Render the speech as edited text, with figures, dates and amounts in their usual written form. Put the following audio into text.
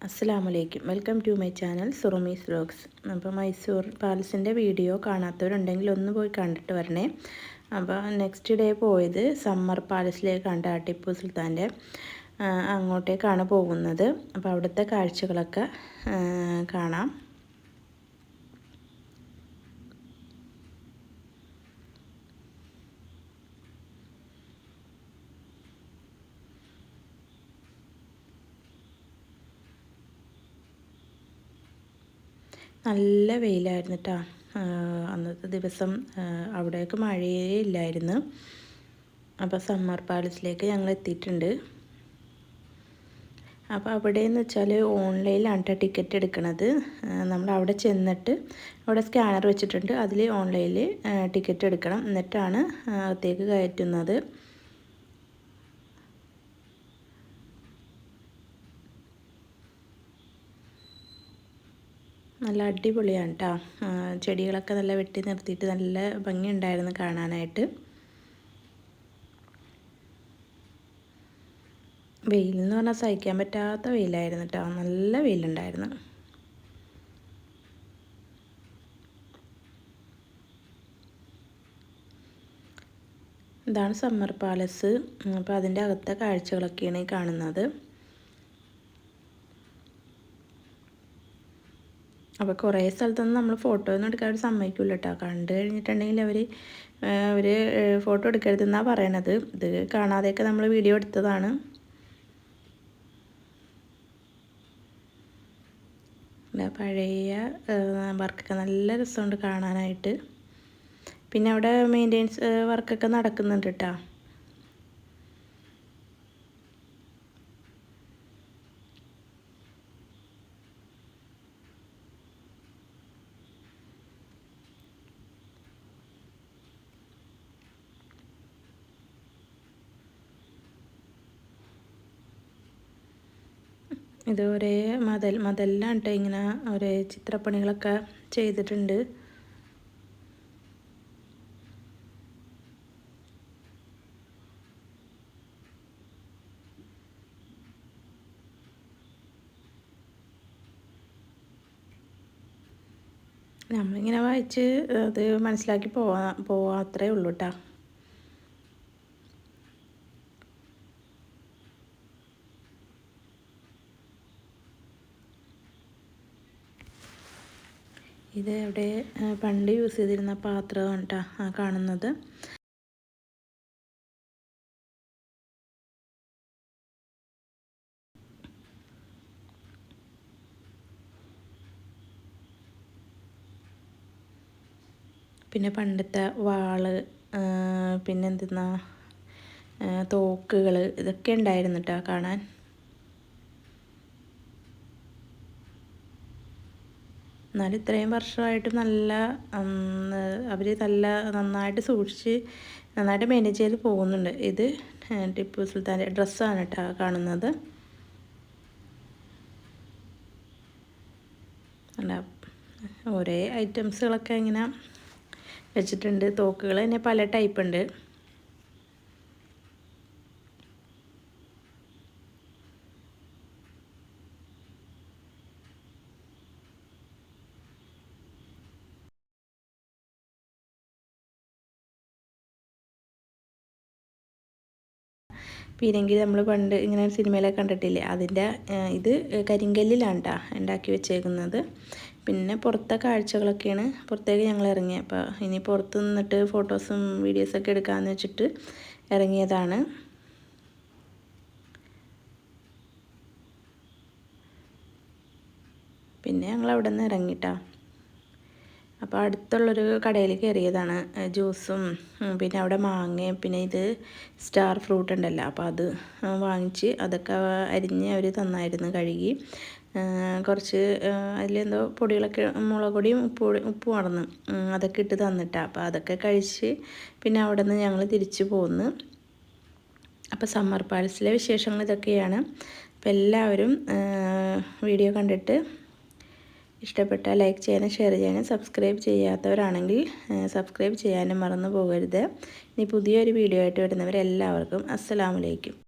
അസ്സലാമലൈക്കും. Welcome to my channel Surumi's vlogs. അപ്പോൾ Mysore പാലസിൻ്റെ video കാണാത്തവരുണ്ടെങ്കിൽ ഒന്ന് പോയി കണ്ടിട്ട് വരണേ. അപ്പോൾ നെക്സ്റ്റ് ഡേ പോയത് സമ്മർ പാലസിലേക്കാണ്, ടിപ്പു സുൽത്താൻ്റെ. അങ്ങോട്ടേക്കാണ് പോകുന്നത്. അപ്പോൾ അവിടുത്തെ കാഴ്ചകളൊക്കെ കാണാം. നല്ല വെയിലായിരുന്നു കേട്ടോ അന്നത്തെ ദിവസം. അവിടേക്ക് മഴയേ ഇല്ലായിരുന്നു. അപ്പോൾ സമ്മർ പാലസിലേക്ക് ഞങ്ങൾ എത്തിയിട്ടുണ്ട്. അപ്പോൾ അവിടെയെന്ന് വെച്ചാൽ ഓൺലൈനിലാണ് ടിക്കറ്റ് എടുക്കുന്നത്. നമ്മൾ അവിടെ ചെന്നിട്ട് അവിടെ സ്കാനർ വെച്ചിട്ടുണ്ട്, അതിൽ ഓൺലൈനിൽ ടിക്കറ്റ് എടുക്കണം, എന്നിട്ടാണ് അകത്തേക്ക് കയറ്റുന്നത്. നല്ല അടിപൊളിയാണ് കേട്ടോ. ചെടികളൊക്കെ നല്ല വെട്ടി നിർത്തിയിട്ട് നല്ല ഭംഗിയുണ്ടായിരുന്നു കാണാനായിട്ട്. വെയിലെന്ന് പറഞ്ഞാൽ സഹിക്കാൻ പറ്റാത്ത വെയിലായിരുന്നു കേട്ടോ. നല്ല വെയിലുണ്ടായിരുന്നു. ഇതാണ് സമ്മർ പാലസ്. അപ്പോൾ അതിൻ്റെ അകത്തെ കാഴ്ചകളൊക്കെയാണ് ഈ കാണുന്നത്. അപ്പോൾ കുറേ സ്ഥലത്തൊന്നും നമ്മൾ ഫോട്ടോ ഒന്നും എടുക്കാൻ അവർ സമ്മതിക്കില്ല കേട്ടോ. കണ്ടു കഴിഞ്ഞിട്ടുണ്ടെങ്കിൽ അവർ ഫോട്ടോ എടുക്കരുതെന്നാണ് പറയണത്. ഇത് കാണാതെയൊക്കെ നമ്മൾ വീഡിയോ എടുത്തതാണ്. പഴയ വർക്കൊക്കെ നല്ല രസമുണ്ട് കാണാനായിട്ട്. പിന്നെ അവിടെ മെയിൻ്റെനൻസ് വർക്കൊക്കെ നടക്കുന്നുണ്ട് കേട്ടോ. ഇത് ഒരേ മതെല്ലാം കേട്ടോ. ഇങ്ങനെ ഒരേ ചിത്രപ്പണികളൊക്കെ ചെയ്തിട്ടുണ്ട്. നമ്മളിങ്ങനെ വായിച്ച് അത് മനസ്സിലാക്കി പോവാത്രേ ഉള്ളൂ കേട്ടോ. ഇത് അവിടെ പണ്ട് യൂസ് ചെയ്തിരുന്ന പാത്രമാണ് കേട്ടോ കാണുന്നത്. പിന്നെ പണ്ടത്തെ വാള്, പിന്നെന്തെന്നാ തോക്കുകൾ, ഇതൊക്കെ ഉണ്ടായിരുന്നു കേട്ടോ കാണാൻ. എന്നാലും ഇത്രയും വർഷമായിട്ട് നല്ല അവർ നന്നായിട്ട് സൂക്ഷിച്ച് നന്നായിട്ട് മാനേജ് ചെയ്ത് പോകുന്നുണ്ട്. ഇത് ടിപ്പു സുൽത്താൻ്റെ ഡ്രസ്സാണ് കേട്ടോ കാണുന്നത്. ഒരേ ഐറ്റംസുകളൊക്കെ ഇങ്ങനെ വെച്ചിട്ടുണ്ട്. തോക്കുകൾ തന്നെ പല ടൈപ്പ് ഉണ്ട്. പീരങ്കി നമ്മൾ പണ്ട് ഇങ്ങനെ സിനിമയിലൊക്കെ കണ്ടിട്ടില്ലേ, അതിൻ്റെ ഇത് കരിങ്കല്ലിലാണ് കേട്ടോ ഉണ്ടാക്കി വെച്ചേക്കുന്നത്. പിന്നെ പുറത്തെ കാഴ്ചകളൊക്കെയാണ്. പുറത്തേക്ക് ഞങ്ങൾ ഇറങ്ങി. അപ്പോൾ ഇനി പുറത്ത് നിന്നിട്ട് ഫോട്ടോസും വീഡിയോസൊക്കെ എടുക്കാമെന്ന് വെച്ചിട്ട് ഇറങ്ങിയതാണ്. പിന്നെ ഞങ്ങൾ അവിടെ നിന്ന് ഇറങ്ങിയിട്ടാ. അപ്പോൾ അടുത്തുള്ളൊരു കടയിൽ കയറിയതാണ്. ജ്യൂസും പിന്നെ അവിടെ മാങ്ങയും പിന്നെ ഇത് സ്റ്റാർ ഫ്രൂട്ട് ഉണ്ടല്ലോ, അപ്പോൾ അത് വാങ്ങിച്ച് അതൊക്കെ അരിഞ്ഞ് അവർ തന്നായിരുന്നു, കഴുകി. കുറച്ച് അതിലെന്തോ പൊടികളൊക്കെ, മുളക് പൊടിയും ഉപ്പ് മറന്ന് അതൊക്കെ ഇട്ട് തന്നിട്ടാണ്. അപ്പോൾ അതൊക്കെ കഴിച്ച് പിന്നെ അവിടെ നിന്ന് ഞങ്ങൾ തിരിച്ചു പോന്ന്. അപ്പോൾ സമ്മർ പാലസിലെ വിശേഷങ്ങൾ ഇതൊക്കെയാണ്. അപ്പോൾ എല്ലാവരും വീഡിയോ കണ്ടിട്ട് ഇഷ്ടപ്പെട്ടാൽ ലൈക്ക് ചെയ്യാനും ഷെയർ ചെയ്യാനും സബ്സ്ക്രൈബ് ചെയ്യാത്തവരാണെങ്കിൽ സബ്സ്ക്രൈബ് ചെയ്യാനും മറന്നു പോകരുത്. ഇനി പുതിയൊരു വീഡിയോ ആയിട്ട് വരുന്നവരെല്ലാവർക്കും അസ്സലാമു അലൈക്കും.